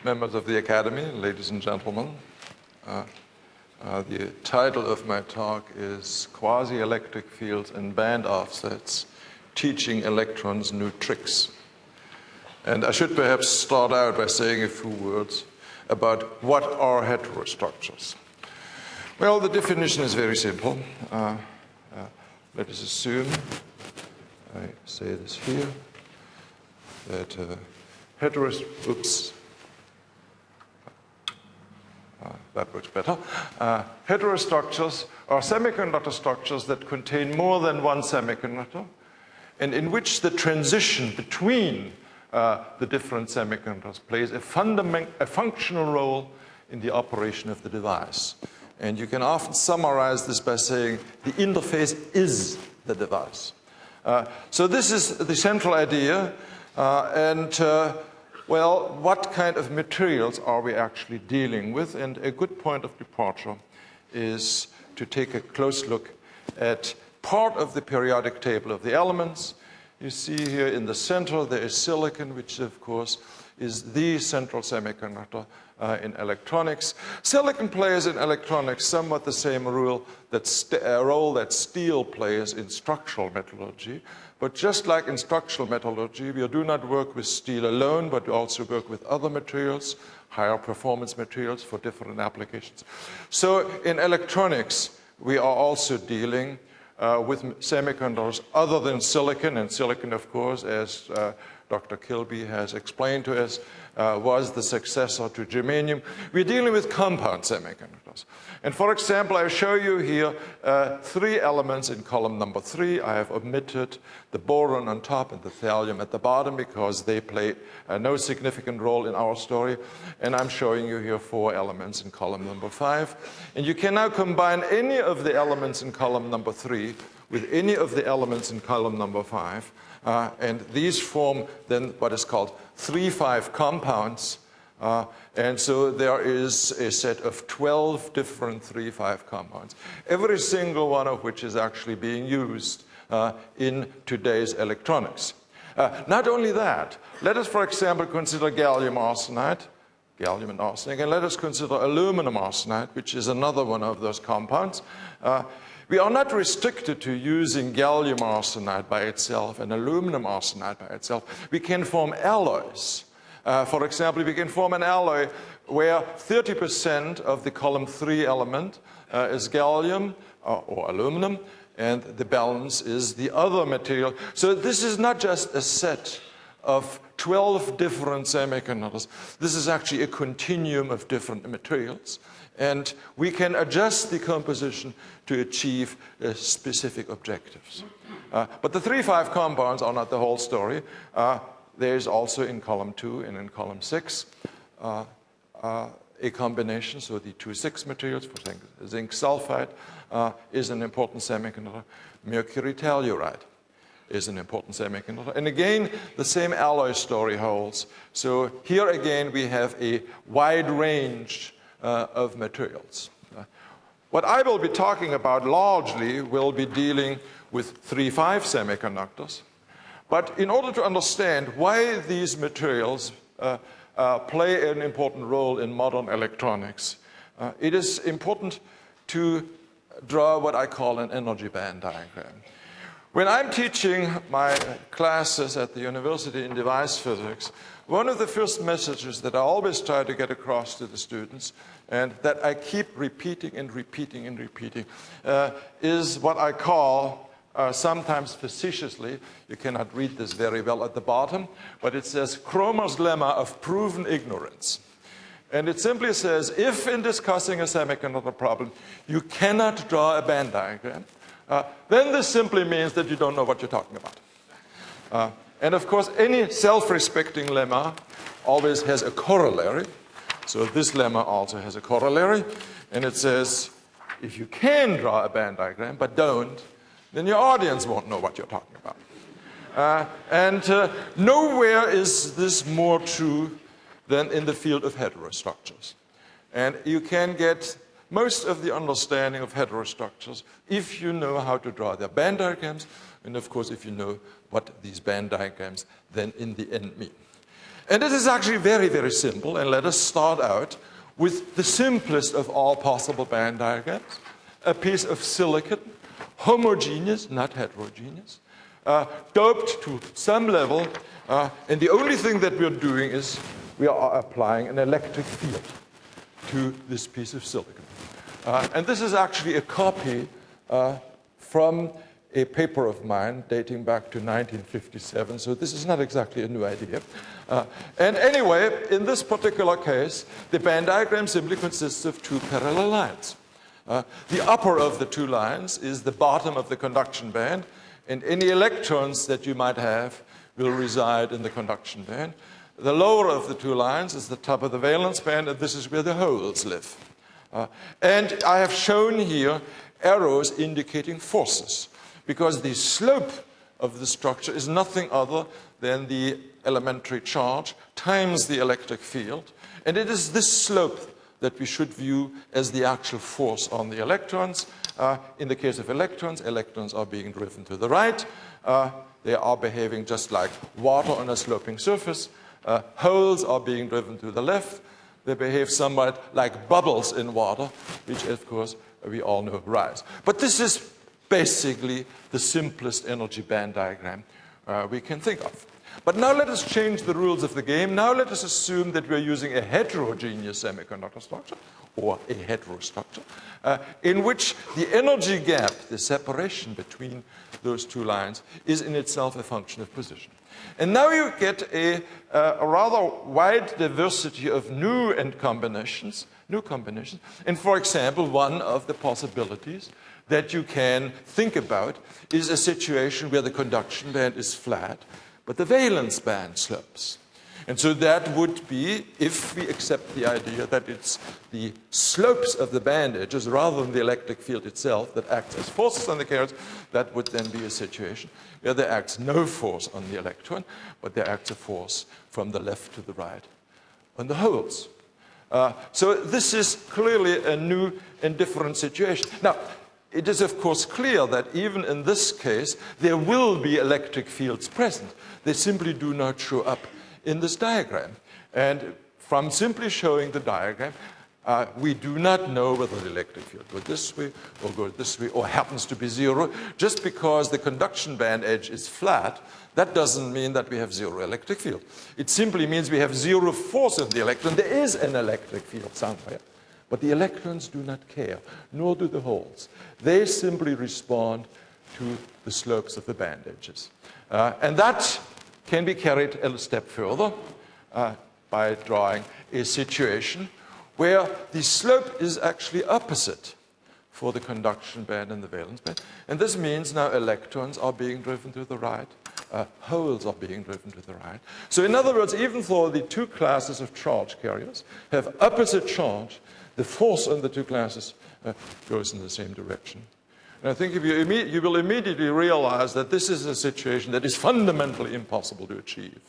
members of the Academy, ladies and gentlemen. The title of my talk is Quasi-Electric Fields and Band Offsets, Teaching Electrons New Tricks. And I should perhaps start out by saying a few words about what are heterostructures. Well, the definition is very simple. Let us assume, I say this here, that that works better. Heterostructures are semiconductor structures that contain more than one semiconductor, and in which the transition between the different semiconductors plays a functional role in the operation of the device. And you can often summarize this by saying the interface is the device. So this is the central idea. Well, what kind of materials are we actually dealing with? And a good point of departure is to take a close look at part of the periodic table of the elements. You see here in the center there is silicon, which of course is the central semiconductor in electronics. Silicon plays in electronics somewhat the same role that steel plays in structural metallurgy. But just like in structural metallurgy, we do not work with steel alone, but we also work with other materials, higher performance materials for different applications. So in electronics, we are also dealing with semiconductors other than silicon, and silicon, of course, as Dr. Kilby has explained to us, was the successor to germanium. We're dealing with compound semiconductors. And for example, I show you here three elements in column number 3. I have omitted the boron on top and the thallium at the bottom because they play no significant role in our story. And I'm showing you here 4 elements in column number 5. And you can now combine any of the elements in column number 3 with any of the elements in column number 5. And these form then what is called 3-5 compounds. And so there is a set of 12 different 3-5 compounds, every single one of which is actually being used in today's electronics. Not only that, let us, for example, consider gallium arsenide, gallium and arsenic, and let us consider aluminum arsenide, which is another one of those compounds. We are not restricted to using gallium arsenide by itself and aluminum arsenide by itself. We can form alloys. For example, we can form an alloy where 30% of the column 3 element is gallium or aluminum, and the balance is the other material. So this is not just a set of 12 different semiconductors. This is actually a continuum of different materials. And we can adjust the composition to achieve specific objectives. But the 3-5 compounds are not the whole story. There's also in column 2 and in column 6 a combination. So the 2,6 materials, for example, zinc sulfide is an important semiconductor. Mercury telluride is an important semiconductor. And again, the same alloy story holds. So here again, we have a wide range of materials. What I will be talking about largely will be dealing with 3-5 semiconductors. But in order to understand why these materials play an important role in modern electronics, it is important to draw what I call an energy band diagram. When I'm teaching my classes at the university in device physics, one of the first messages that I always try to get across to the students, and that I keep repeating and repeating and repeating, is what I call, sometimes facetiously, you cannot read this very well at the bottom, but it says Kroemer's lemma of proven ignorance. And it simply says, if in discussing a semiconductor problem, you cannot draw a band diagram, then this simply means that you don't know what you're talking about. And of course, any self-respecting lemma always has a corollary. So this lemma also has a corollary. And it says, if you can draw a band diagram, but don't, then your audience won't know what you're talking about. Nowhere is this more true than in the field of heterostructures. And you can get most of the understanding of heterostructures if you know how to draw their band diagrams, and of course if you know what these band diagrams then in the end mean. And it is actually very, very simple, and let us start out with the simplest of all possible band diagrams, a piece of silicon, homogeneous, not heterogeneous, doped to some level, and the only thing that we're doing is we are applying an electric field to this piece of silicon. And this is actually a copy from a paper of mine dating back to 1957, so this is not exactly a new idea. And anyway, in this particular case, the band diagram simply consists of two parallel lines. The upper of the two lines is the bottom of the conduction band, and any electrons that you might have will reside in the conduction band. The lower of the two lines is the top of the valence band, and this is where the holes live. And I have shown here arrows indicating forces, because the slope of the structure is nothing other than the elementary charge times the electric field. And it is this slope that we should view as the actual force on the electrons. In the case of electrons are being driven to the right. They are behaving just like water on a sloping surface. Holes are being driven to the left. They behave somewhat like bubbles in water, which, of course, we all know rise. But this is basically the simplest energy band diagram we can think of. But now let us change the rules of the game. Now let us assume that we're using a heterogeneous semiconductor structure, or a heterostructure, in which the energy gap, the separation between those two lines, is in itself a function of position. And now you get a rather wide diversity of new combinations. And for example, one of the possibilities that you can think about is a situation where the conduction band is flat, but the valence band slopes. And so that would be, if we accept the idea that it's the slopes of the band edges rather than the electric field itself that acts as forces on the carriers, that would then be a situation where there acts no force on the electron, but there acts a force from the left to the right on the holes. So this is clearly a new and different situation. Now, it is, of course, clear that even in this case, there will be electric fields present. They simply do not show up in this diagram. And from simply showing the diagram, we do not know whether the electric field goes this way, or happens to be zero. Just because the conduction band edge is flat, that doesn't mean that we have zero electric field. It simply means we have zero force in the electron. There is an electric field somewhere. But the electrons do not care, nor do the holes. They simply respond to the slopes of the band edges. And that can be carried a step further by drawing a situation where the slope is actually opposite for the conduction band and the valence band. And this means now electrons are being driven to the right, holes are being driven to the right. So in other words, even though the two classes of charge carriers have opposite charge, the force on the two classes goes in the same direction. And I think if you will immediately realize that this is a situation that is fundamentally impossible to achieve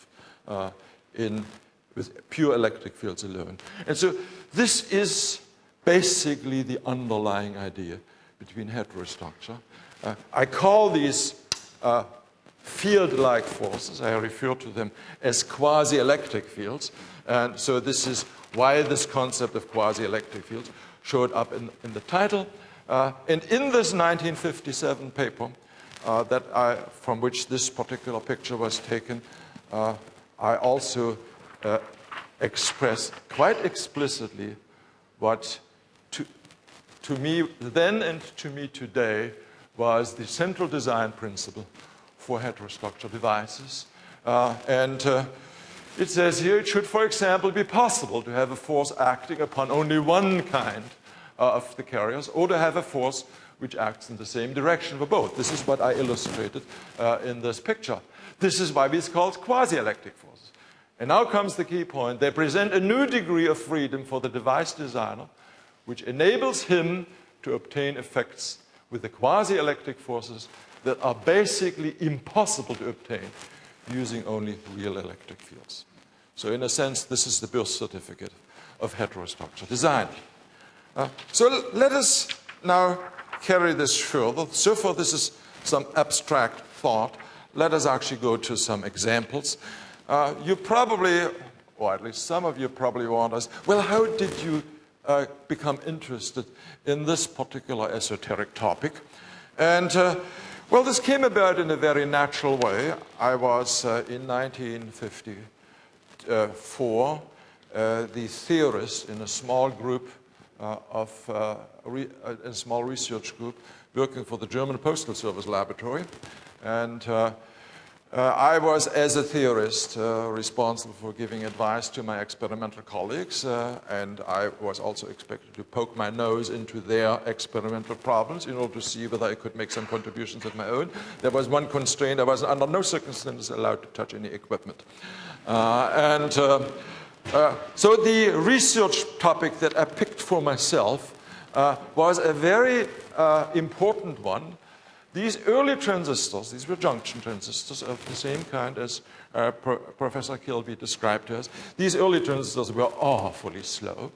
with pure electric fields alone. And so this is basically the underlying idea between heterostructure. I call these field-like forces, I refer to them as quasi-electric fields. And so this is why this concept of quasi-electric fields showed up in the title. And in this 1957 paper from which this particular picture was taken, I also expressed quite explicitly what to me then and to me today was the central design principle for heterostructure devices. It says here it should, for example, be possible to have a force acting upon only one kind of the carriers, or to have a force which acts in the same direction for both. This is what I illustrated in this picture. This is why it's called quasi-electric forces. And now comes the key point. They present a new degree of freedom for the device designer, which enables him to obtain effects with the quasi-electric forces that are basically impossible to obtain using only real electric fields. So in a sense, this is the birth certificate of heterostructure design. So let us now carry this further. So far, this is some abstract thought. Let us actually go to some examples. You probably, or at least some of you probably want us, well, how did you become interested in this particular esoteric topic? And well, this came about in a very natural way. I was in 1954 the theorist in a small group a small research group working for the German Postal Service Laboratory. And I was, as a theorist, responsible for giving advice to my experimental colleagues, and I was also expected to poke my nose into their experimental problems in order to see whether I could make some contributions of my own. There was one constraint: I was under no circumstances allowed to touch any equipment. So the research topic that I picked for myself was a very important one. These early transistors, these were junction transistors of the same kind as Professor Kilby described to us. These early transistors were awfully slow.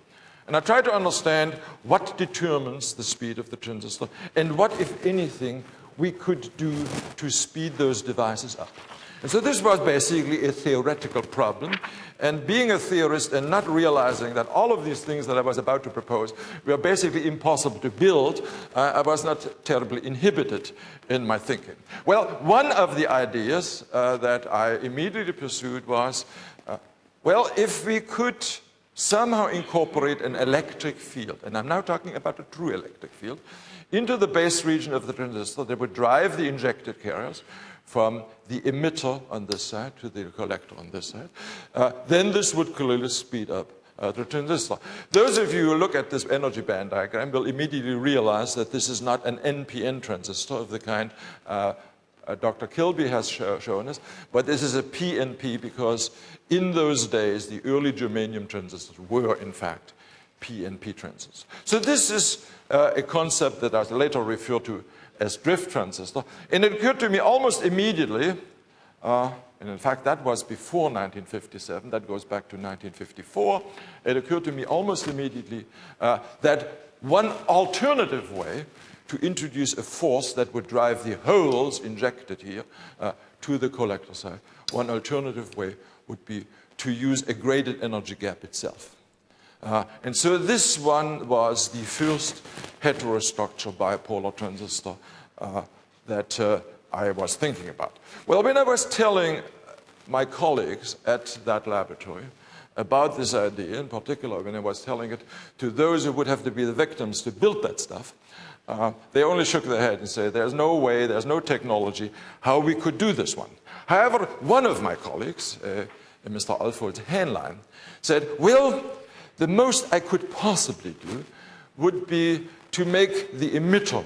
And I tried to understand what determines the speed of the transistor and what, if anything, we could do to speed those devices up. And so this was basically a theoretical problem. And being a theorist and not realizing that all of these things that I was about to propose were basically impossible to build, I was not terribly inhibited in my thinking. Well, one of the ideas that I immediately pursued was, well, if we could somehow incorporate an electric field, and I'm now talking about a true electric field, into the base region of the transistor that would drive the injected carriers from the emitter on this side to the collector on this side, then this would clearly speed up the transistor. Those of you who look at this energy band diagram will immediately realize that this is not an NPN transistor of the kind Dr. Kilby has shown us, but this is a PNP, because in those days the early germanium transistors were in fact PNP transistors. So this is a concept that I later refer to as drift transistor. And it occurred to me almost immediately, and in fact that was before 1957, that goes back to 1954, it occurred to me almost immediately that one alternative way to introduce a force that would drive the holes injected here to the collector side, one alternative way would be to use a graded energy gap itself. And so this one was the first heterostructure bipolar transistor that I was thinking about. Well, when I was telling my colleagues at that laboratory about this idea, in particular when I was telling it to those who would have to be the victims to build that stuff, they only shook their head and said, there's no way, there's no technology how we could do this one. However, one of my colleagues, Mr. Alfred Hähnlein, said, well, the most I could possibly do would be to make the emitter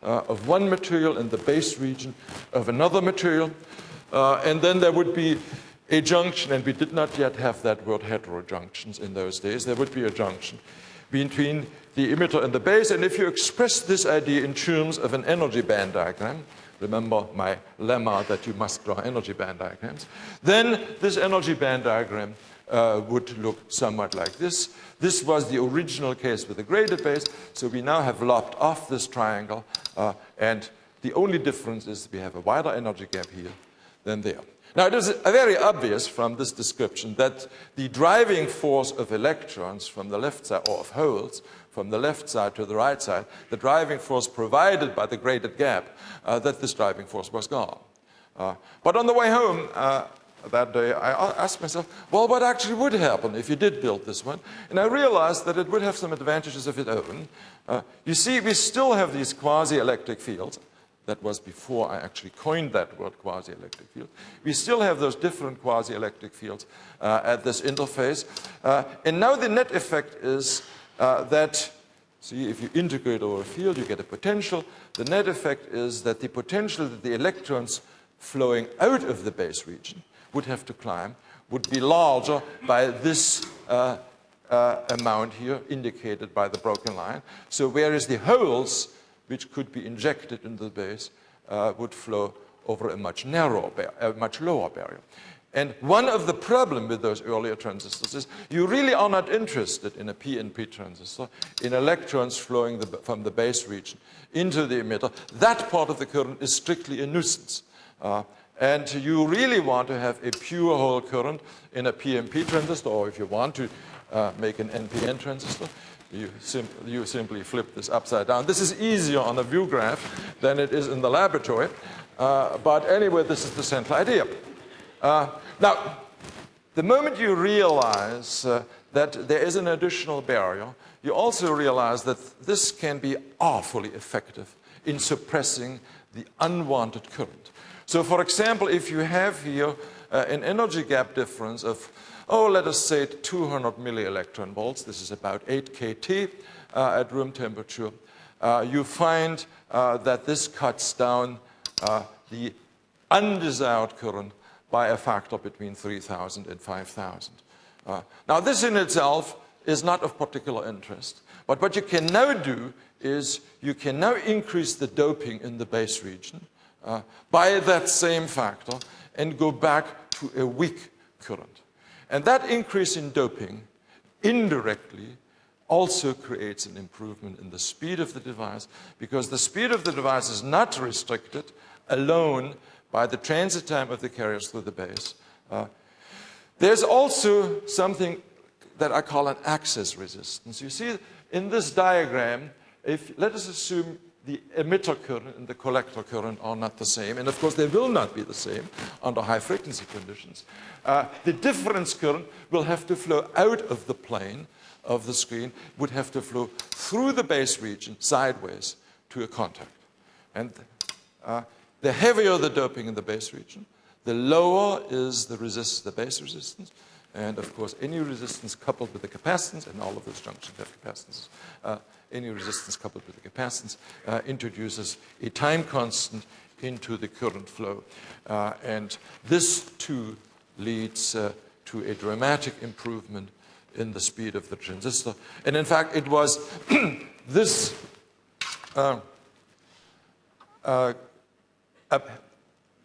of one material in the base region of another material, and then there would be a junction, and we did not yet have that word heterojunctions in those days. There would be a junction between the emitter and the base, and if you express this idea in terms of an energy band diagram, remember my lemma that you must draw energy band diagrams, then this energy band diagram would look somewhat like this. This was the original case with the graded base, so we now have lopped off this triangle, and the only difference is we have a wider energy gap here than there. Now, it is very obvious from this description that the driving force of electrons from the left side, or of holes, from the left side to the right side, the driving force provided by the graded gap, that this driving force was gone. But on the way home, that day, I asked myself, well, what actually would happen if you did build this one? And I realized that it would have some advantages of its own. You see, we still have these quasi-electric fields. That was before I actually coined that word, quasi-electric field. We still have those different quasi-electric fields at this interface. And now the net effect is that, see, if you integrate over a field, you get a potential. The net effect is that the potential that the electrons flowing out of the base region would have to climb would be larger by this amount here, indicated by the broken line. So whereas the holes, which could be injected into the base, would flow over a much lower barrier. And one of the problems with those earlier transistors is you really are not interested in a PNP transistor, in electrons flowing from the base region into the emitter. That part of the current is strictly a nuisance. And you really want to have a pure hole current in a PNP transistor, or if you want to make an NPN transistor, you simply flip this upside down. This is easier on a view graph than it is in the laboratory. But anyway, this is the central idea. Now, the moment you realize that there is an additional barrier, you also realize that this can be awfully effective in suppressing the unwanted current. So, for example, if you have here an energy gap difference of, let us say 200 millielectron volts, this is about 8 kT at room temperature, you find that this cuts down the undesired current by a factor between 3,000 and 5,000. Now, this in itself is not of particular interest, but what you can now do is you can now increase the doping in the base region by that same factor and go back to a weak current. And that increase in doping indirectly also creates an improvement in the speed of the device, because the speed of the device is not restricted alone by the transit time of the carriers through the base. There's also something that I call an access resistance. You see in this diagram, let us assume the emitter current and the collector current are not the same, and of course they will not be the same under high frequency conditions. The difference current will have to flow out of the plane of the screen, would have to flow through the base region sideways to a contact. And the heavier the doping in the base region, the lower is the base resistance. And of course, any resistance coupled with the capacitance, and all of those junctions have capacitances, any resistance coupled with the capacitance introduces a time constant into the current flow. And this too leads to a dramatic improvement in the speed of the transistor. And in fact, it was this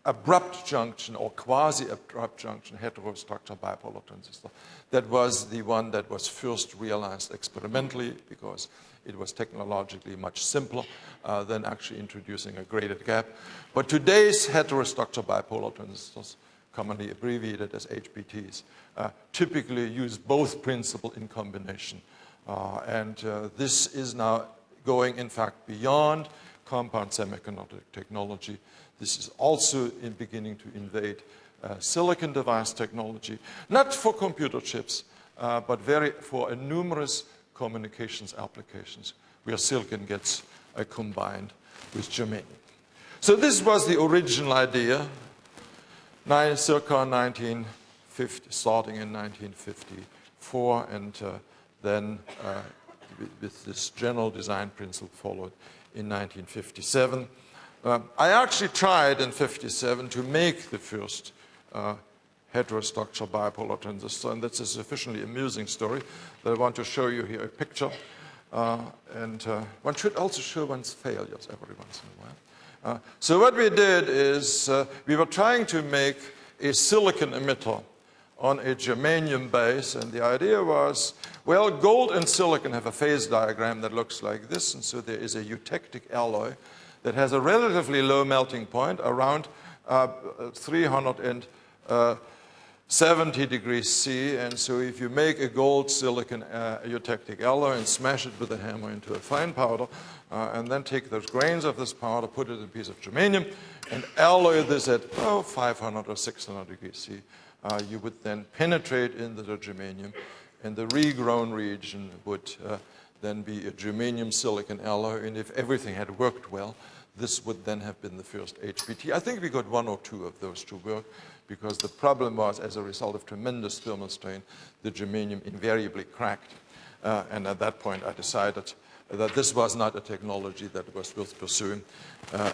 abrupt junction or quasi-abrupt junction heterostructure bipolar transistor that was the one that was first realized experimentally, because it was technologically much simpler than actually introducing a graded gap. But today's heterostructure bipolar transistors, commonly abbreviated as HBTs, typically use both principles in combination. And this is now going, in fact, beyond compound semiconductor technology. This is also beginning to invade silicon device technology, not for computer chips, but for numerous communications applications where silicon gets combined with germanium. So this was the original idea, circa 1950, starting in 1954, and then with this general design principle followed in 1957. I actually tried in 57 to make the first heterostructure bipolar transistor, and that's a sufficiently amusing story that I want to show you here a picture. And one should also show one's failures every once in a while. So what we did is we were trying to make a silicon emitter on a germanium base, and the idea was, well, gold and silicon have a phase diagram that looks like this, and so there is a eutectic alloy that has a relatively low melting point, around 370 degrees C. And so if you make a gold silicon eutectic alloy and smash it with a hammer into a fine powder, and then take those grains of this powder, put it in a piece of germanium, and alloy this at 500 or 600 degrees C, you would then penetrate into the germanium, and the regrown region would then be a germanium silicon alloy. And if everything had worked well, this would then have been the first HBT. I think we got one or two of those to work, because the problem was, as a result of tremendous thermal strain, the germanium invariably cracked. And at that point, I decided that this was not a technology that was worth pursuing,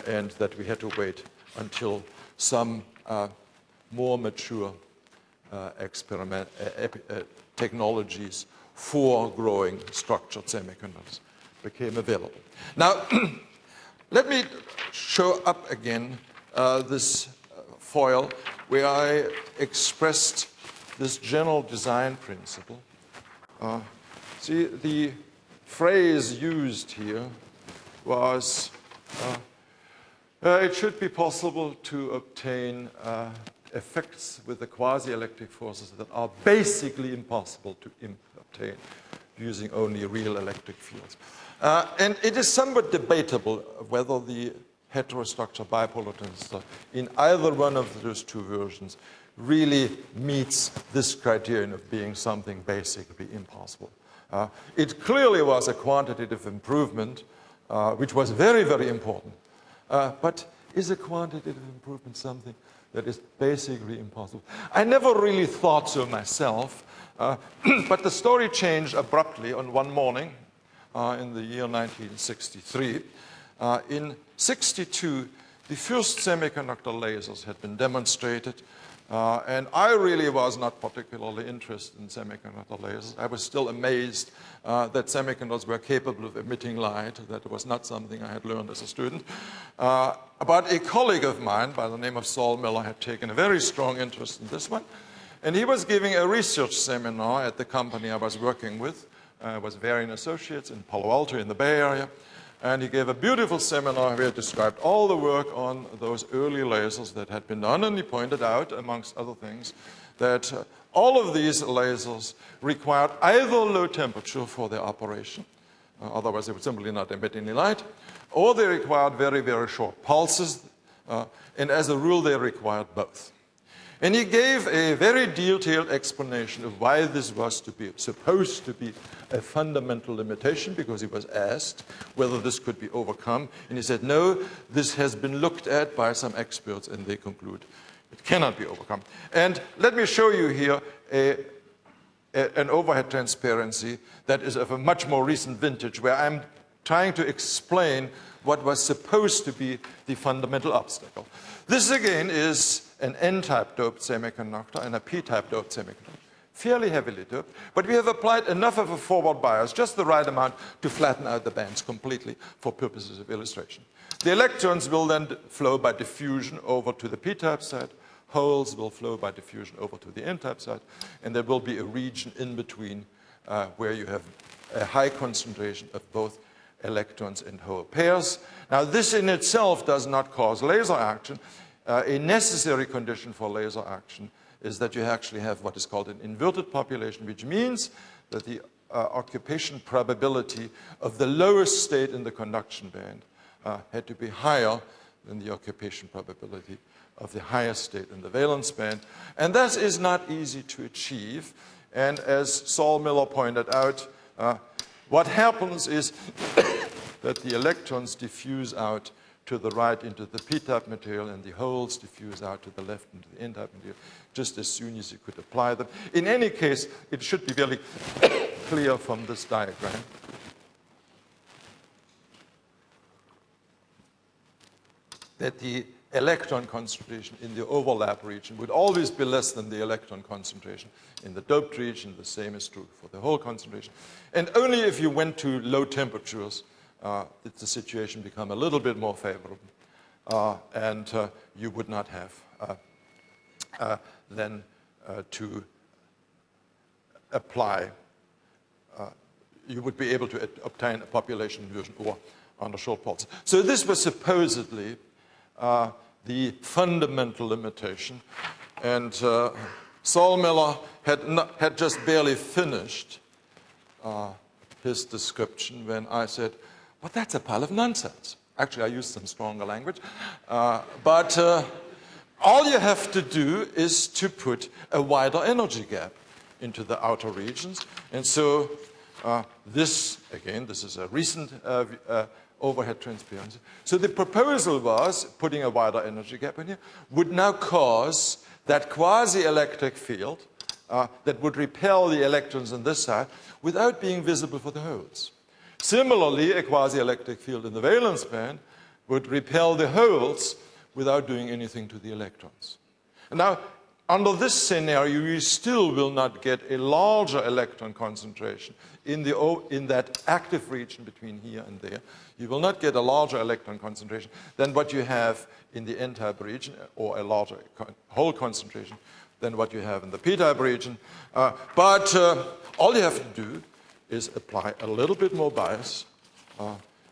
and that we had to wait until some more mature technologies for growing structured semiconductors became available. Now, let me show up again this foil where I expressed this general design principle. See, the phrase used here was It should be possible to obtain effects with the quasi-electric forces that are basically impossible to obtain using only real electric fields. And it is somewhat debatable whether the heterostructure bipolar transistor in either one of those two versions really meets this criterion of being something basically impossible. It clearly was a quantitative improvement, which was very, very important. But is a quantitative improvement something that is basically impossible? I never really thought so myself, but the story changed abruptly on one morning in the year 1963. In 1962, the first semiconductor lasers had been demonstrated, and I really was not particularly interested in semiconductor lasers. I was still amazed that semiconductors were capable of emitting light. That was not something I had learned as a student. But a colleague of mine by the name of Saul Miller had taken a very strong interest in this one, and he was giving a research seminar at the company I was working with. It was Varian Associates in Palo Alto in the Bay Area. And he gave a beautiful seminar where he described all the work on those early lasers that had been done. And he pointed out, amongst other things, that all of these lasers required either low temperature for their operation, otherwise they would simply not emit any light, or they required very, very short pulses. And as a rule, they required both. And he gave a very detailed explanation of why this was supposed to be a fundamental limitation, because he was asked whether this could be overcome. And he said, no, this has been looked at by some experts, and they conclude it cannot be overcome. And let me show you here an overhead transparency that is of a much more recent vintage, where I'm trying to explain what was supposed to be the fundamental obstacle. This, again, is an N-type doped semiconductor and a P-type doped semiconductor, fairly heavily doped, but we have applied enough of a forward bias, just the right amount, to flatten out the bands completely for purposes of illustration. The electrons will then flow by diffusion over to the P-type side, holes will flow by diffusion over to the N-type side, and there will be a region in between where you have a high concentration of both electrons and hole pairs. Now, this in itself does not cause laser action. A necessary condition for laser action is that you actually have what is called an inverted population, which means that the occupation probability of the lowest state in the conduction band had to be higher than the occupation probability of the highest state in the valence band. And that is not easy to achieve. And as Saul Miller pointed out, what happens is that the electrons diffuse out to the right into the P-type material, and the holes diffuse out to the left into the N-type material, just as soon as you could apply them. In any case, it should be very clear from this diagram that the electron concentration in the overlap region would always be less than the electron concentration in the doped region. The same is true for the hole concentration. And only if you went to low temperatures did the situation become a little bit more favorable, and you would not have then to apply. You would be able to obtain a population inversion or under short pulse. So this was supposedly the fundamental limitation, and Saul Miller had just barely finished his description when I said, well, that's a pile of nonsense. Actually, I used some stronger language. But all you have to do is to put a wider energy gap into the outer regions. And so this is a recent overhead transparency. So the proposal was putting a wider energy gap in here would now cause that quasi-electric field that would repel the electrons on this side without being visible for the holes. Similarly, a quasi-electric field in the valence band would repel the holes without doing anything to the electrons. And now, under this scenario, you still will not get a larger electron concentration in that active region between here and there. You will not get a larger electron concentration than what you have in the N-type region, or a larger hole concentration than what you have in the P-type region. But all you have to do is apply a little bit more bias,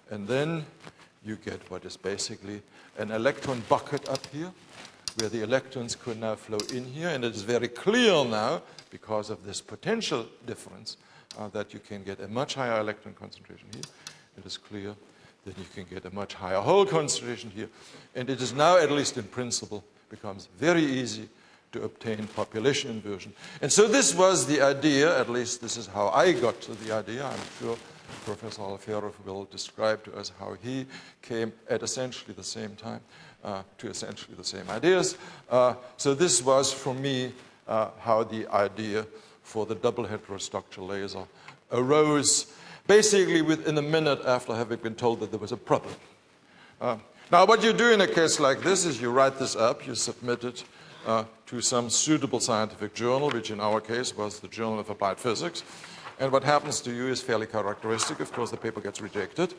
and then you get what is basically an electron bucket up here, where the electrons could now flow in here. And it is very clear now, because of this potential difference, that you can get a much higher electron concentration here. It is clear that you can get a much higher hole concentration here. And it is now, at least in principle, becomes very easy to obtain population inversion. And so this was the idea, at least this is how I got to the idea. I'm sure Professor Alferov will describe to us how he came at essentially the same time to essentially the same ideas. So this was, for me, how the idea for the double heterostructure laser arose, basically within a minute after having been told that there was a problem. Now, what you do in a case like this is you write this up, you submit it to some suitable scientific journal, which in our case was the Journal of Applied Physics. And what happens to you is fairly characteristic. Of course, the paper gets rejected.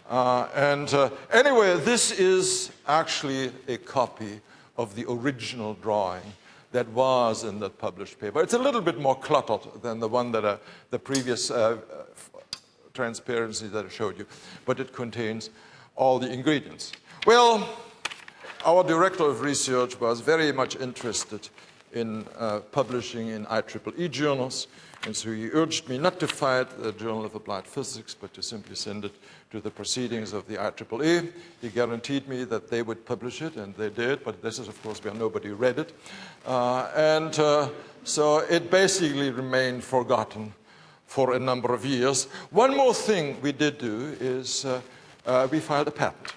Anyway, this is actually a copy of the original drawing that was in that published paper. It's a little bit more cluttered than the one that the previous transparency that I showed you, but it contains all the ingredients. Well, our director of research was very much interested in publishing in IEEE journals, and so he urged me not to fight the Journal of Applied Physics, but to simply send it to the proceedings of the IEEE. He guaranteed me that they would publish it, and they did, but this is, of course, where nobody read it. So it basically remained forgotten for a number of years. One more thing we did do is we filed a patent.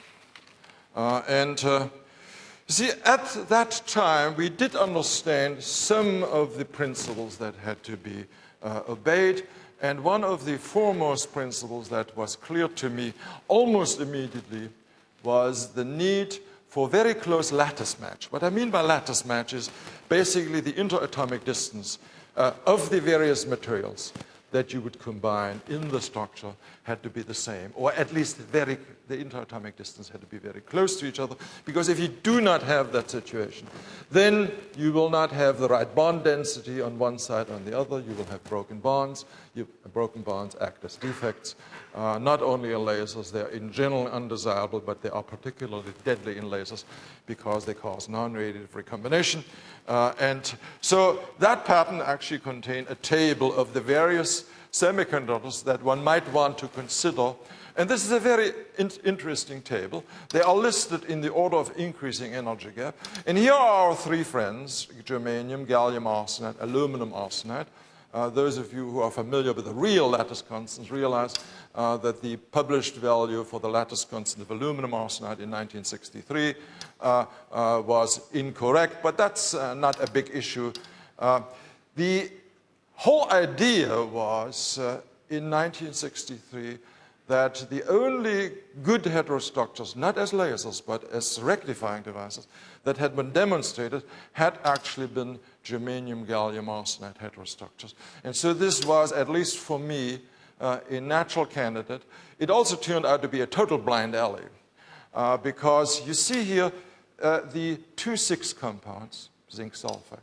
You see, at that time, we did understand some of the principles that had to be obeyed. And one of the foremost principles that was clear to me almost immediately was the need for very close lattice match. What I mean by lattice match is basically the interatomic distance of the various materials that you would combine in the structure had to be the same, or at least the interatomic distance had to be very close to each other, because if you do not have that situation, then you will not have the right bond density on one side or on the other. You will have broken bonds. Broken bonds act as defects, not only in lasers. They're in general undesirable, but they are particularly deadly in lasers because they cause non-radiative recombination. And so that patent actually contained a table of the various semiconductors that one might want to consider. And this is a very interesting table. They are listed in the order of increasing energy gap. And here are our three friends: germanium, gallium arsenide, aluminum arsenide. Those of you who are familiar with the real lattice constants realize that the published value for the lattice constant of aluminum arsenide in 1963 was incorrect, but that's not a big issue. The whole idea was in 1963 that the only good heterostructures, not as lasers, but as rectifying devices, that had been demonstrated had actually been germanium gallium arsenide heterostructures. And so this was, at least for me, a natural candidate. It also turned out to be a total blind alley, because you see here the 2,6 compounds, zinc sulfide,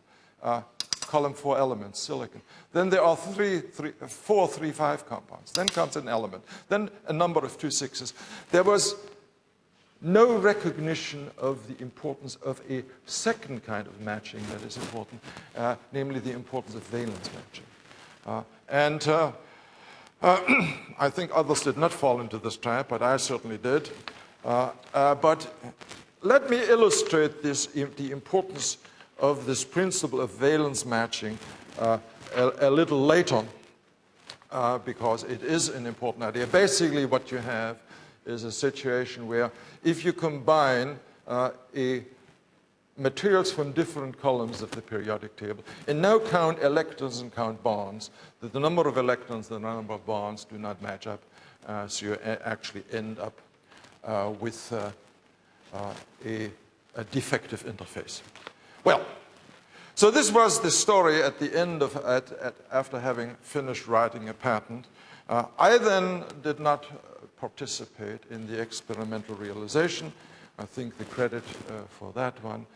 column 4 elements, silicon. Then there are 4 3,5 compounds. Then comes an element. Then a number of 2,6s. There was no recognition of the importance of a second kind of matching that is important, namely the importance of valence matching. I think others did not fall into this trap, but I certainly did. But let me illustrate the importance of this principle of valence matching a little later, because it is an important idea. Basically, what you have is a situation where if you combine materials from different columns of the periodic table, and now count electrons and count bonds, that the number of electrons and the number of bonds do not match up, so you actually end up with a defective interface. Well, so this was the story at the end of, after having finished writing a patent. I then did not participate in the experimental realization. I think the credit for that one,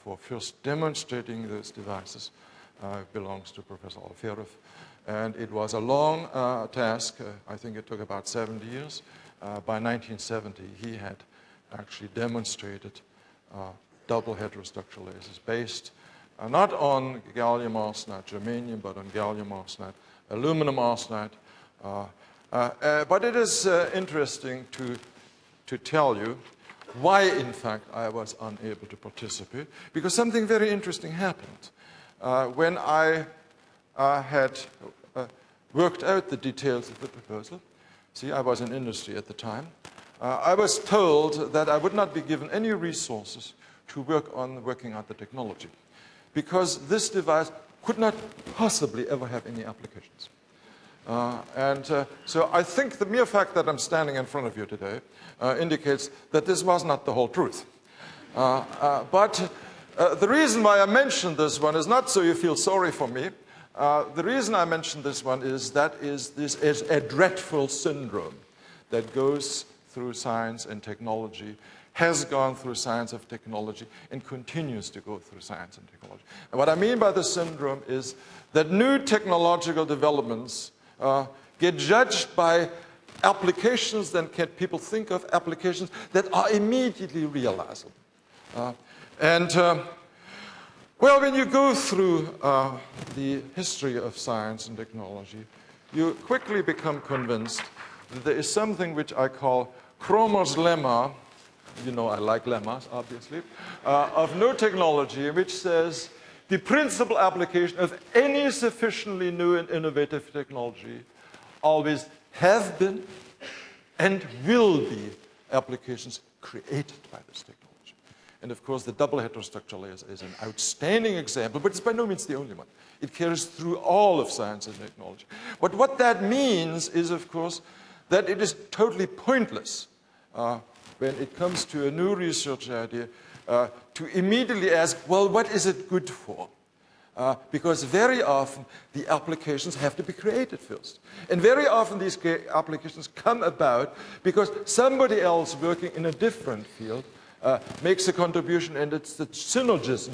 for first demonstrating those devices, belongs to Professor Alferov. And it was a long task. I think it took about 70 years. by 1970, he had actually demonstrated double heterostructure lasers based not on gallium arsenide germanium, but on gallium arsenide aluminum arsenide. But it is interesting to tell you why, in fact, I was unable to participate, because something very interesting happened. When I had worked out the details of the proposal, see, I was in industry at the time, I was told that I would not be given any resources to working out the technology, because this device could not possibly ever have any applications. So I think the mere fact that I'm standing in front of you today indicates that this was not the whole truth. But the reason why I mentioned this one is not so you feel sorry for me. The reason I mentioned this one is that this is a dreadful syndrome that goes through science and technology, has gone through science of technology, and continues to go through science and technology. And what I mean by this syndrome is that new technological developments get judged by applications that people think of, applications that are immediately realizable. Well, when you go through the history of science and technology, you quickly become convinced that there is something which I call Kroemer's lemma. You know I like lemmas, obviously, of no technology, which says the principal application of any sufficiently new and innovative technology always have been and will be applications created by this technology. And of course, the double heterostructure laser is an outstanding example, but it's by no means the only one. It carries through all of science and technology. But what that means is, of course, that it is totally pointless when it comes to a new research idea to immediately ask, well, what is it good for? Because very often the applications have to be created first. And very often these applications come about because somebody else working in a different field makes a contribution, and it's the synergism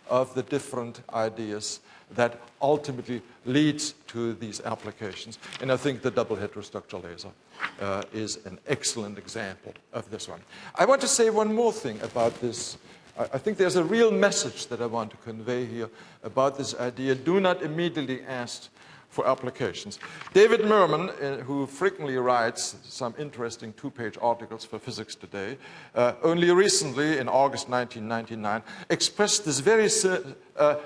of the different ideas that ultimately leads to these applications. And I think the double heterostructure laser is an excellent example of this one. I want to say one more thing about this. I think there's a real message that I want to convey here about this idea. Do not immediately ask for applications. David Merman, who frequently writes some interesting two-page articles for Physics Today, only recently, in August 1999, expressed this very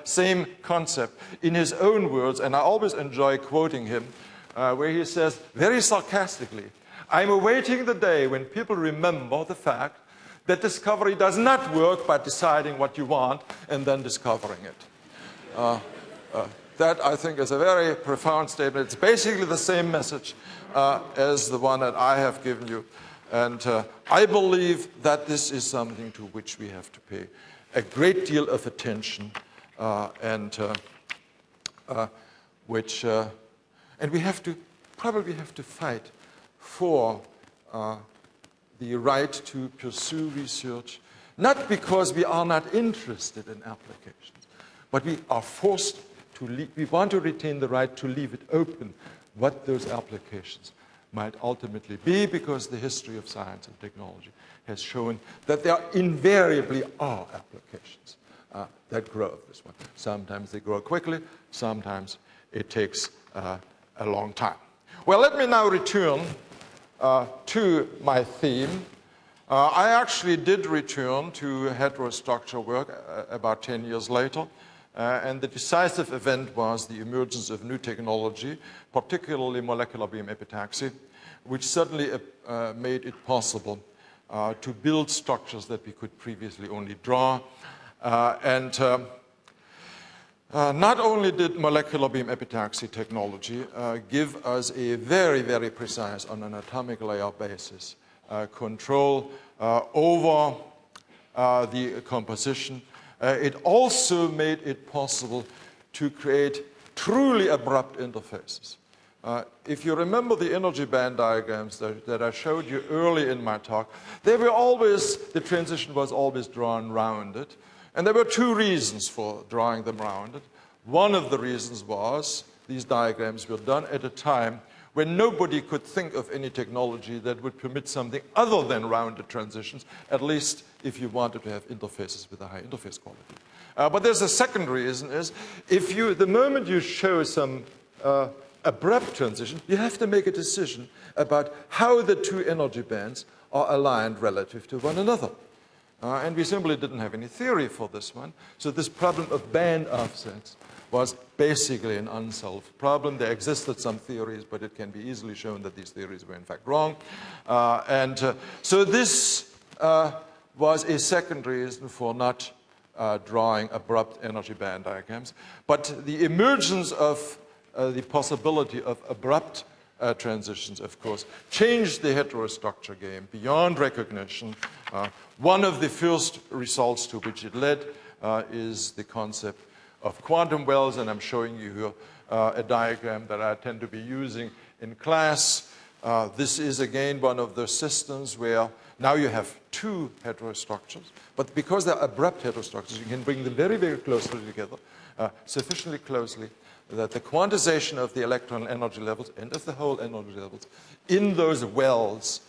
same concept in his own words, and I always enjoy quoting him, where he says, very sarcastically, "I'm awaiting the day when people remember the fact that discovery does not work by deciding what you want and then discovering it." That, I think, is a very profound statement. It's basically the same message as the one that I have given you. And I believe that this is something to which we have to pay a great deal of attention, and we have to probably have to fight for the right to pursue research, not because we are not interested in applications, but we are forced to we want to retain the right to leave it open what those applications might ultimately be, because the history of science and technology has shown that there invariably are applications that grow of this one. Sometimes they grow quickly, sometimes it takes a long time. Well, let me now return to my theme. I actually did return to heterostructure work about 10 years later. And the decisive event was the emergence of new technology, particularly molecular beam epitaxy, which certainly made it possible to build structures that we could previously only draw. Not only did molecular beam epitaxy technology give us a very, very precise, on an atomic layer basis, control over the composition, it also made it possible to create truly abrupt interfaces. If you remember the energy band diagrams that I showed you early in my talk, the transition was always drawn rounded. And there were two reasons for drawing them rounded. One of the reasons was these diagrams were done at a time when nobody could think of any technology that would permit something other than rounded transitions, at least if you wanted to have interfaces with a high interface quality. But there's a second reason is, the moment you show some abrupt transition, you have to make a decision about how the two energy bands are aligned relative to one another. And we simply didn't have any theory for this one. So this problem of band offsets was basically an unsolved problem. There existed some theories, but it can be easily shown that these theories were in fact wrong. So this was a second reason for not drawing abrupt energy band diagrams. But the emergence of the possibility of abrupt transitions, of course, changed the heterostructure game beyond recognition. One of the first results to which it led is the concept of quantum wells, and I'm showing you here a diagram that I tend to be using in class. This is, again, one of those systems where now you have two heterostructures, but because they're abrupt heterostructures, you can bring them very, very closely together, sufficiently closely that the quantization of the electron energy levels and of the whole energy levels in those wells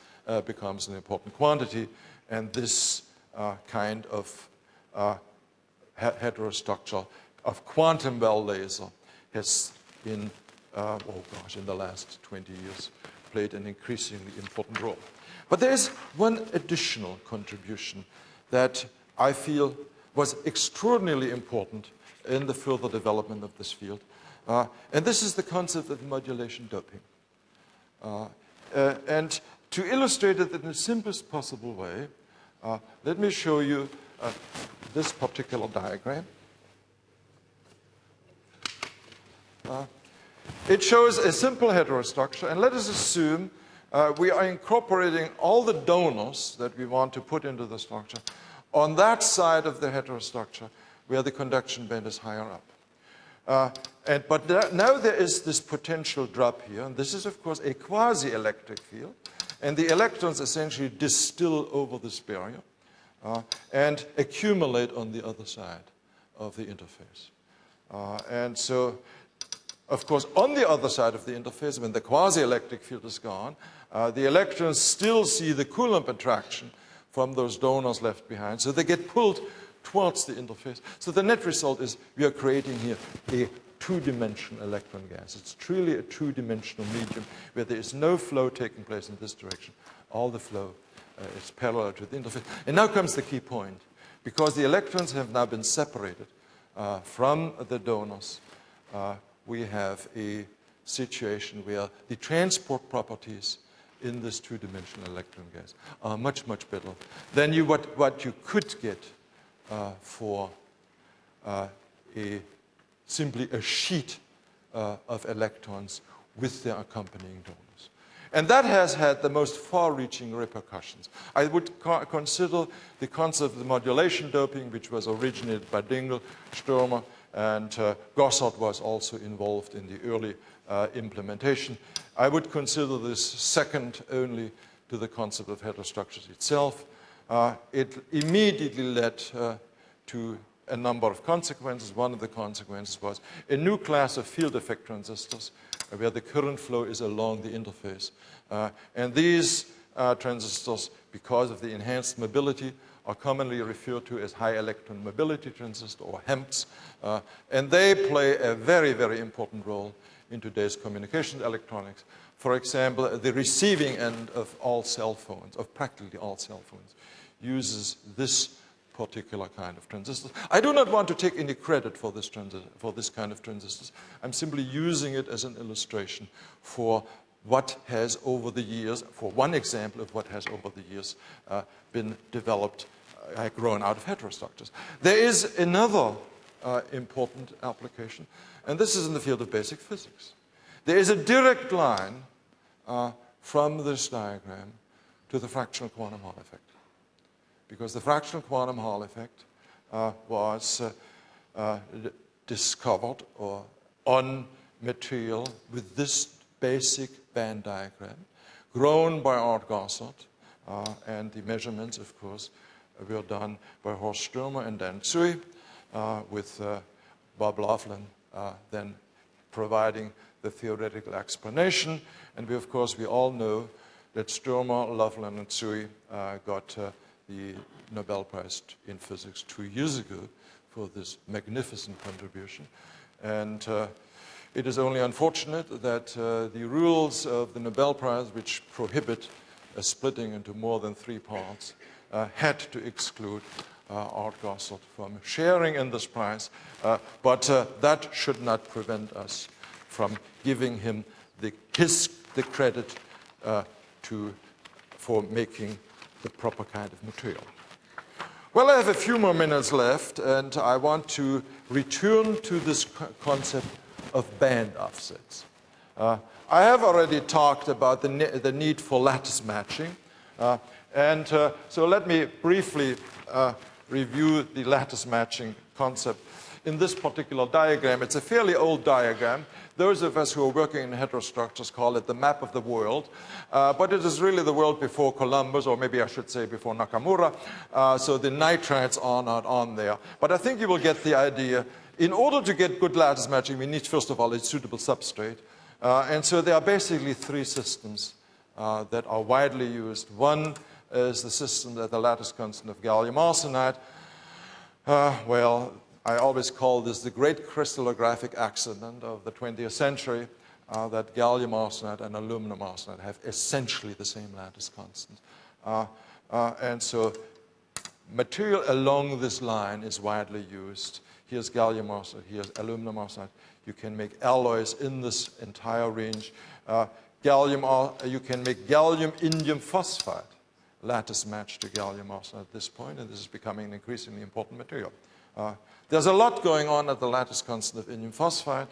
becomes an important quantity, and this kind of heterostructure of quantum well laser has in the last 20 years played an increasingly important role. But there's one additional contribution that I feel was extraordinarily important in the further development of this field. And this is the concept of modulation doping. And to illustrate it in the simplest possible way, let me show you this particular diagram. It shows a simple heterostructure, and let us assume we are incorporating all the donors that we want to put into the structure on that side of the heterostructure where the conduction band is higher up. But now there is this potential drop here, and this is, of course, a quasi-electric field, and the electrons essentially distill over this barrier and accumulate on the other side of the interface. And so, of course, on the other side of the interface, when the quasi-electric field is gone, the electrons still see the Coulomb attraction from those donors left behind, so they get pulled towards the interface. So the net result is we are creating here a two-dimensional electron gas. It's truly a two-dimensional medium where there is no flow taking place in this direction. All the flow is parallel to the interface. And now comes the key point. Because the electrons have now been separated from the donors, we have a situation where the transport properties in this two-dimensional electron gas are much, much better than what you could get for simply a sheet of electrons with their accompanying donors. And that has had the most far-reaching repercussions. I would consider the concept of the modulation doping, which was originated by Dingle, Stromer, and Gossard was also involved in the early implementation. I would consider this second only to the concept of heterostructures itself. It immediately led to a number of consequences. One of the consequences was a new class of field effect transistors where the current flow is along the interface. And these transistors, because of the enhanced mobility, are commonly referred to as high electron mobility transistor, or HEMTs. And they play a very, very important role in today's communications electronics. For example, the receiving end of all cell phones, of practically all cell phones, uses this particular kind of transistors. I do not want to take any credit for this kind of transistors. I'm simply using it as an illustration for what has over the years, for one example of what has over the years been developed, grown out of heterostructures. There is another important application, and this is in the field of basic physics. There is a direct line from this diagram to the fractional quantum Hall effect. Because the fractional quantum Hall effect was discovered on material with this basic band diagram, grown by Art Gossard, and the measurements, of course, were done by Hagström and Dan Tsui, with Bob Laughlin then providing the theoretical explanation. And we, of course, we all know that Sturmer, Loveland, and Tsui got the Nobel Prize in physics 2 years ago for this magnificent contribution. And it is only unfortunate that the rules of the Nobel Prize, which prohibit splitting into more than 3 parts, had to exclude Art Gossett from sharing in this prize. But that should not prevent us from giving him the credit for making the proper kind of material. Well, I have a few more minutes left, and I want to return to this concept of band offsets. I have already talked about the need for lattice matching. So let me briefly review the lattice matching concept. In this particular diagram, it's a fairly old diagram. Those of us who are working in heterostructures call it the map of the world. But it is really the world before Columbus, or maybe I should say before Nakamura. So the nitrides are not on there. But I think you will get the idea. In order to get good lattice matching, we need, first of all, a suitable substrate. And so there are basically 3 systems that are widely used. One is the system at the lattice constant of gallium arsenide. Well, I always call this the great crystallographic accident of the 20th century, that gallium arsenide and aluminum arsenide have essentially the same lattice constant. And so material along this line is widely used. Here's gallium arsenide, here's aluminum arsenide. You can make alloys in this entire range. You can make gallium indium phosphide lattice match to gallium arsenide at this point, and this is becoming an increasingly important material. There's a lot going on at the lattice constant of indium phosphide.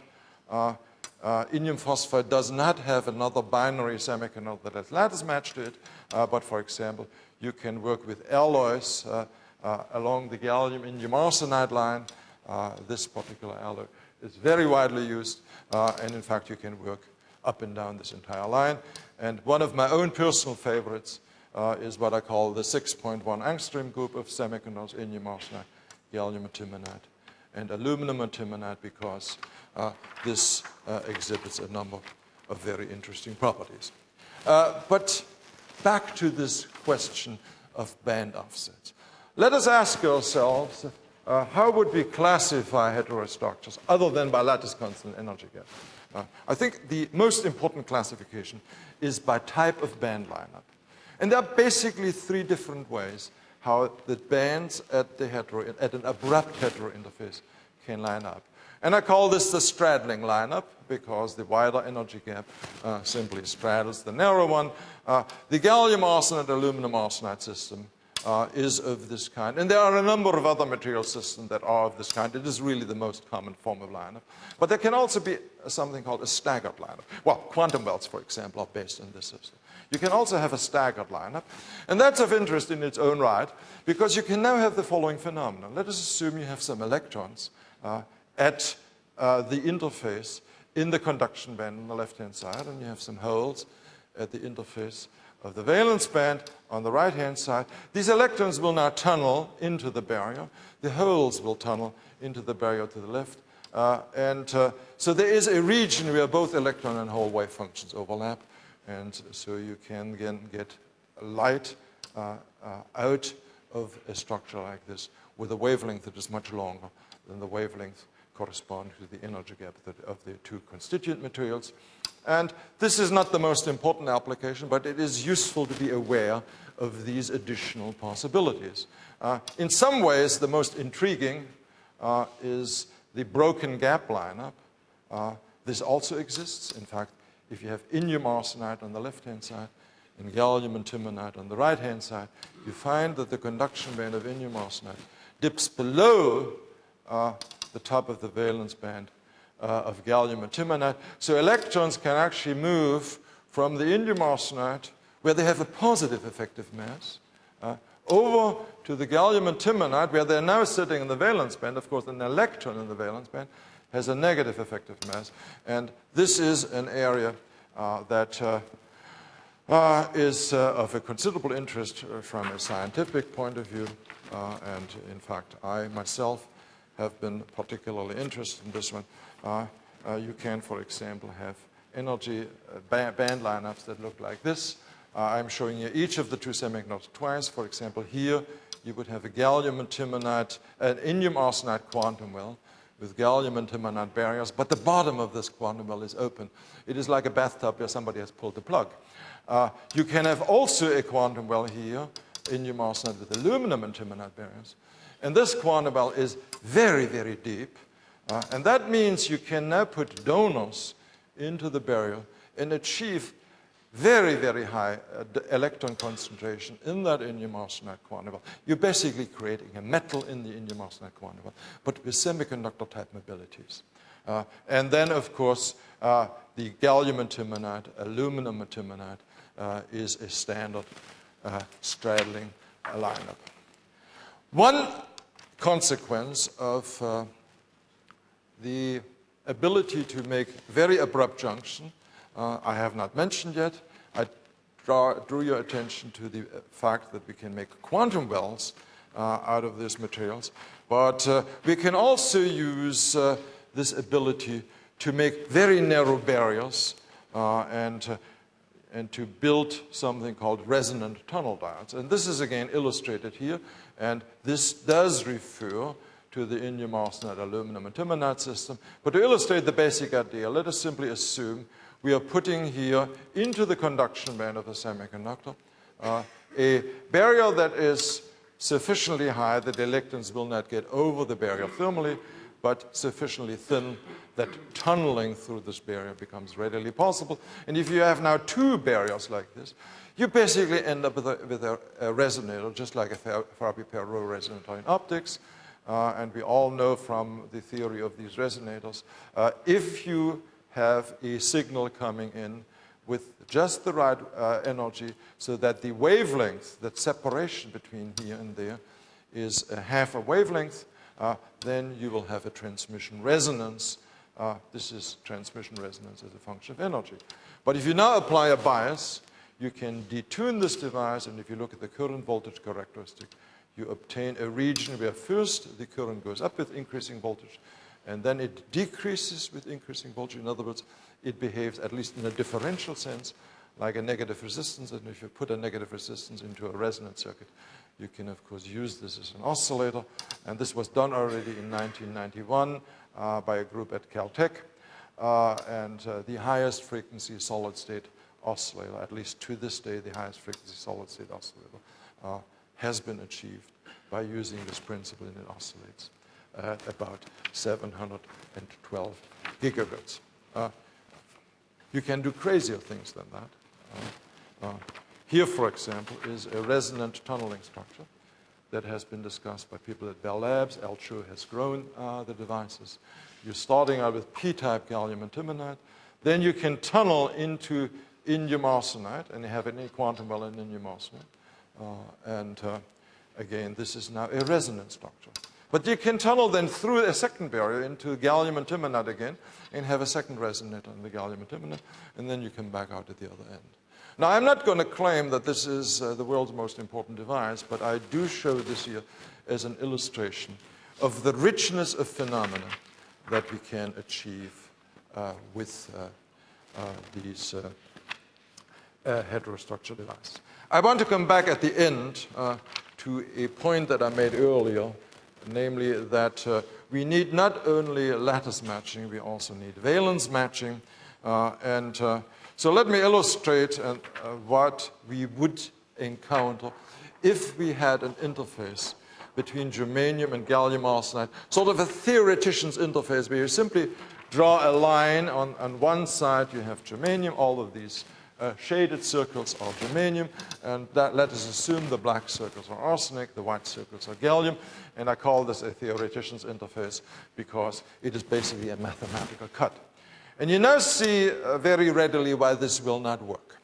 Indium phosphide does not have another binary semiconductor that has lattice match to it, but for example, you can work with alloys along the gallium indium arsenide line. This particular alloy is very widely used, and in fact, you can work up and down this entire line. And one of my own personal favorites is what I call the 6.1 Hagström group of semiconductors, indium arsenide, gallium antimonide, and aluminum antimonide, because this exhibits a number of very interesting properties. But back to this question of band offsets. Let us ask ourselves, how would we classify heterostructures other than by lattice constant energy gap? I think the most important classification is by type of band lineup. And there are basically 3 different ways how the bands at an abrupt hetero interface can line up. And I call this the straddling lineup, because the wider energy gap simply straddles the narrow one. The gallium arsenide, aluminum arsenide system is of this kind. And there are a number of other material systems that are of this kind. It is really the most common form of lineup. But there can also be something called a staggered lineup. Well, quantum wells, for example, are based on this system. You can also have a staggered lineup. And that's of interest in its own right, because you can now have the following phenomenon. Let us assume you have some electrons at the interface in the conduction band on the left-hand side, and you have some holes at the interface of the valence band on the right-hand side. These electrons will now tunnel into the barrier. The holes will tunnel into the barrier to the left. So there is a region where both electron and hole wave functions overlap. And so you can again get light out of a structure like this with a wavelength that is much longer than the wavelength corresponding to the energy gap of the 2 constituent materials. And this is not the most important application, but it is useful to be aware of these additional possibilities. In some ways, the most intriguing is the broken gap lineup. This also exists. In fact, if you have indium arsenide on the left-hand side and gallium antimonide on the right-hand side, you find that the conduction band of indium arsenide dips below the top of the valence band of gallium antimonide. So electrons can actually move from the indium arsenide, where they have a positive effective mass, over to the gallium antimonide, where they're now sitting in the valence band. Of course, an electron in the valence band has a negative effective mass. And this is an area that is of a considerable interest from a scientific point of view. And in fact, I myself have been particularly interested in this one. You can, for example, have energy band lineups that look like this. I'm showing you each of the two semiconductors twice. For example, here you would have a gallium antimonide, an indium arsenide quantum well with gallium antimonide barriers, but the bottom of this quantum well is open. It is like a bathtub where somebody has pulled the plug. You can have also a quantum well here, indium arsenide with aluminum antimonide barriers. And this quantum well is very, very deep. And that means you can now put donors into the barrier and achieve very, very high electron concentration in that indium arsenide quantum well. You're basically creating a metal in the indium arsenide quantum well, but with semiconductor type mobilities. And then, of course, the gallium antimonide, aluminum antimonide is a standard straddling lineup. One consequence of the ability to make very abrupt junction, I have not mentioned yet. I drew your attention to the fact that we can make quantum wells out of these materials, but we can also use this ability to make very narrow barriers and to build something called resonant tunnel diodes. And this is again illustrated here, and this does refer to the indium arsenide aluminum antimonide system. But to illustrate the basic idea, let us simply assume we are putting here into the conduction band of the semiconductor a barrier that is sufficiently high that the electrons will not get over the barrier thermally, but sufficiently thin that tunneling through this barrier becomes readily possible. And if you have now two barriers like this, you basically end up with a resonator, just like a Farabi-Perot resonator in optics. And we all know from the theory of these resonators, if you have a signal coming in with just the right energy so that the wavelength, that separation between here and there, is half a wavelength, then you will have a transmission resonance. This is transmission resonance as a function of energy. But if you now apply a bias, you can detune this device, and if you look at the current voltage characteristic, you obtain a region where first the current goes up with increasing voltage, and then it decreases with increasing voltage. In other words, it behaves, at least in a differential sense, like a negative resistance. And if you put a negative resistance into a resonant circuit, you can, of course, use this as an oscillator. And this was done already in 1991 by a group at Caltech. And the highest frequency solid-state oscillator, at least to this day, the highest frequency solid-state oscillator, has been achieved by using this principle, and it oscillates at about 712 gigahertz. You can do crazier things than that. Here, for example, is a resonant tunneling structure that has been discussed by people at Bell Labs. Al Chu has grown the devices. You're starting out with P-type gallium antimonide. Then you can tunnel into indium arsenide, and you have an quantum well in indium arsenide. Again, this is now a resonant structure. But you can tunnel then through a second barrier into gallium antimonide again and have a second resonator in the gallium antimonide, and then you come back out at the other end. Now, I'm not going to claim that this is the world's most important device, but I do show this here as an illustration of the richness of phenomena that we can achieve with these heterostructure devices. I want to come back at the end to a point that I made earlier, namely that we need not only lattice matching, we also need valence matching. So let me illustrate what we would encounter if we had an interface between germanium and gallium arsenide, sort of a theoretician's interface where you simply draw a line. On one side you have germanium, all of these shaded circles are germanium, and let us assume the black circles are arsenic, the white circles are gallium, and I call this a theoretician's interface because it is basically a mathematical cut. And you now see very readily why this will not work.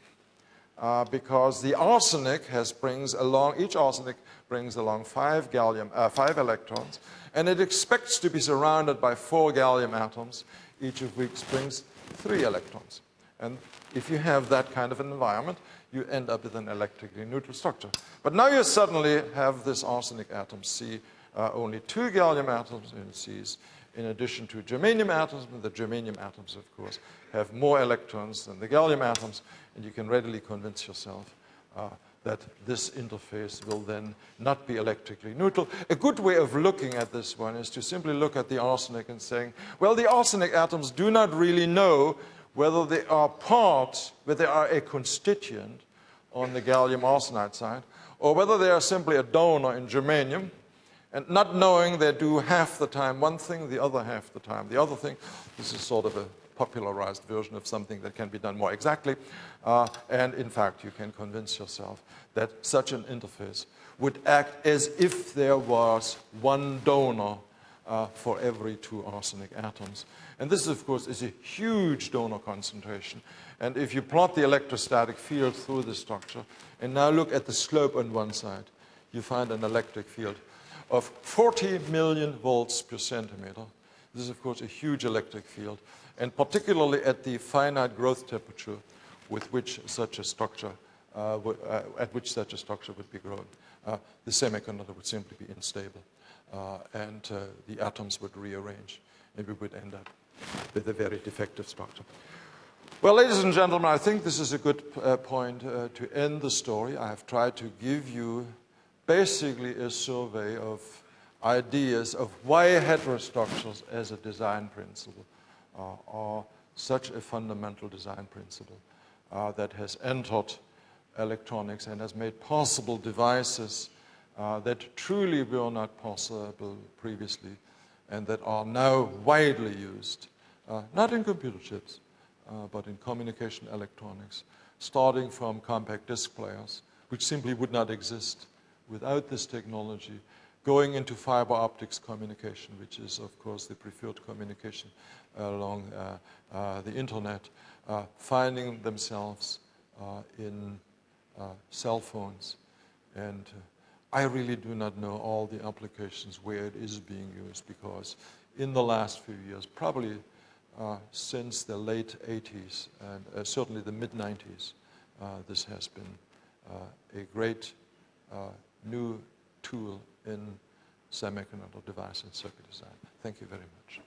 Because the arsenic each arsenic brings along 5 electrons, and it expects to be surrounded by 4 gallium atoms, each of which brings 3 electrons. And if you have that kind of an environment, you end up with an electrically neutral structure. But now you suddenly have this arsenic atom see only 2 gallium atoms, and it sees in addition to germanium atoms. And the germanium atoms, of course, have more electrons than the gallium atoms, and you can readily convince yourself that this interface will then not be electrically neutral. A good way of looking at this one is to simply look at the arsenic and saying, well, the arsenic atoms do not really know whether they are part, whether they are a constituent on the gallium arsenide side, or whether they are simply a donor in germanium, and not knowing they do half the time one thing, the other half the time the other thing. This is sort of a popularized version of something that can be done more exactly. And in fact, you can convince yourself that such an interface would act as if there was one donor for every 2 arsenic atoms. And this, of course, is a huge donor concentration. And if you plot the electrostatic field through the structure, and now look at the slope on one side, you find an electric field of 40 million volts per centimeter. This is, of course, a huge electric field, and particularly at the finite growth temperature with which such a structure, at which such a structure would be grown, the semiconductor would simply be unstable, and the atoms would rearrange, and we would end up with a very defective structure. Well, ladies and gentlemen, I think this is a good point to end the story. I have tried to give you basically a survey of ideas of why heterostructures as a design principle are such a fundamental design principle that has entered electronics and has made possible devices that truly were not possible previously and that are now widely used, not in computer chips, but in communication electronics, starting from compact disc players, which simply would not exist without this technology, going into fiber optics communication, which is, of course, the preferred communication along the internet, finding themselves in cell phones. And I really do not know all the applications where it is being used, because in the last few years, probably since the late 80s and certainly the mid-90s, this has been a great new tool in semiconductor device and circuit design. Thank you very much.